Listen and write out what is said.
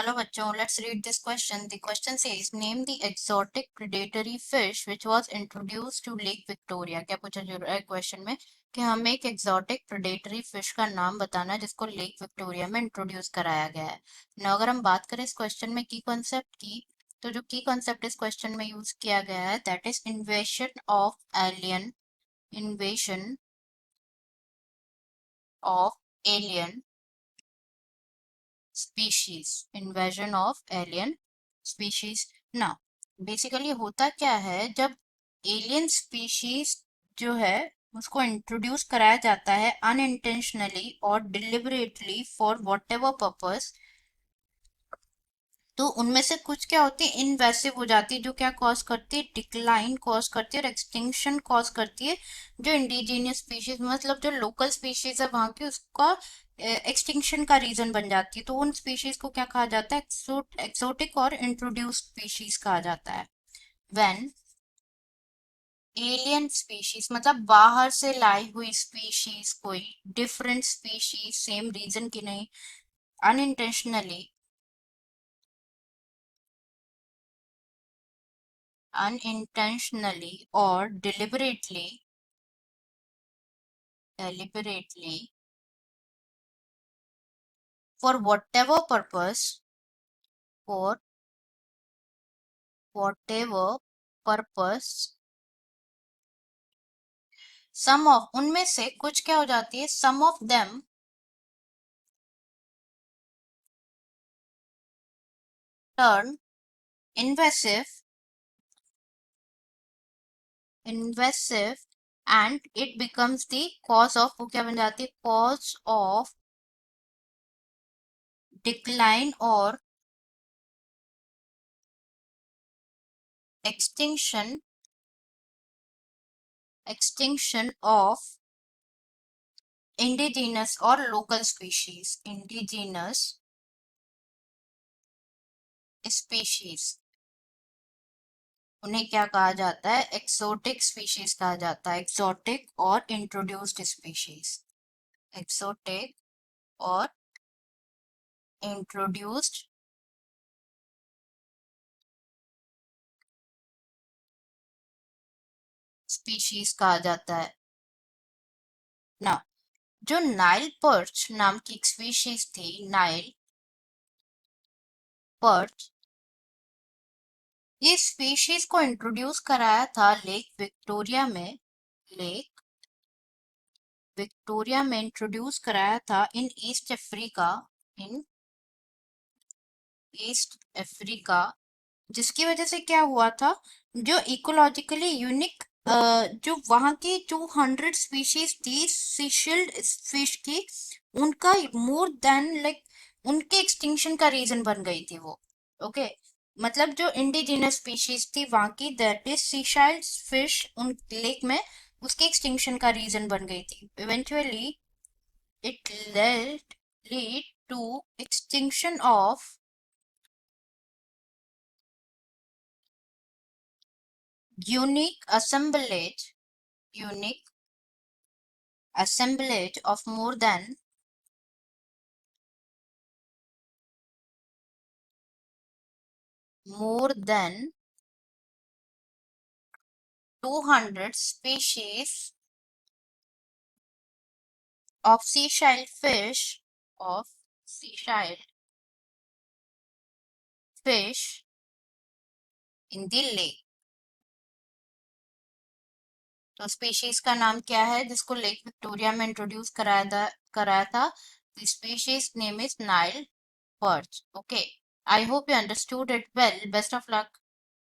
चलो बच्चों, let's read this question. The question says, name the exotic predatory fish which was introduced to Lake Victoria. क्या पूछा जा रहा है क्वेश्चन में कि हमें एक exotic predatory fish का नाम बताना है जिसको लेक विक्टोरिया में इंट्रोड्यूस कराया गया है ना। अगर हम बात करें इस क्वेश्चन में की कॉन्सेप्ट की, तो जो की कॉन्सेप्ट इस क्वेश्चन में यूज किया गया है that is इन्वेशन of alien species, invasion of alien species ना। बेसिकली होता क्या है, जब एलियन स्पीशीज जो है उसको इंट्रोड्यूस कराया जाता है अनइंटेंशनली और deliberately for what ever purpose, तो उनमें से कुछ क्या होती है इनवेसिव हो जाती है, जो क्या कॉज करती है डिक्लाइन कॉज करती है और एक्सटिंक्शन कॉज करती है। जो इंडिजीनियस स्पीशीज मतलब जो लोकल स्पीशीज है वहां की, उसका एक्सटिंक्शन का रीजन बन जाती है। तो उन स्पीशीज को क्या कहा जाता है, एक्सोटिक और इंट्रोड्यूस्ड स्पीशीज कहा जाता है। व्हेन एलियन स्पीशीज मतलब बाहर से लाई हुई स्पीशीज, कोई डिफरेंट स्पीशीज सेम रीजन की नहीं, unintentionally or deliberately for for whatever purpose, some of उनमें से कुछ क्या हो जाती है, some of them turn invasive invasive and it becomes the cause of, वो क्या बन जाती है, कॉज ऑफ डिक्लाइन और एक्सटिंक्शन एक्सटिंक्शन ऑफ इंडिजिनस और लोकल स्पीशीज, इंडिजिनस स्पीशीज उन्हें क्या कहा जाता है, एक्सोटिक स्पीशीज कहा जाता है। एक्सोटिक और इंट्रोड्यूस्ड स्पीशीज, एक्सोटिक और इंट्रोड्यूस्ड स्पीशीज कहा जाता है ना। जो नाइल पर्च नाम की एक स्पीशीज थी, नाइल पर्च, ये स्पीशीज को इंट्रोड्यूस कराया था लेक विक्टोरिया में इंट्रोड्यूस कराया था इन इन ईस्ट अफ्रीका, जिसकी वजह से क्या हुआ था, जो इकोलॉजिकली यूनिक जो वहां की 200 स्पीशीज थी सीशिल्ड फिश की, उनका मोर देन लाइक उनके एक्सटिंक्शन का रीजन बन गई थी वो। ओके, मतलब जो इंडिजिनस स्पीशीज थी वहां की, दैट इज सीशाइल्ड फिश, उन लेक में उसके एक्सटिंक्शन का रीजन बन गई थी। Eventually it lead to extinction of unique assemblage of more than 200 species of seashell fish in the lake। तो स्पीशीज का नाम क्या है जिसको लेक विक्टोरिया में इंट्रोड्यूस कराया था, the species name is Nile perch. Okay, I hope you understood it well, best of luck.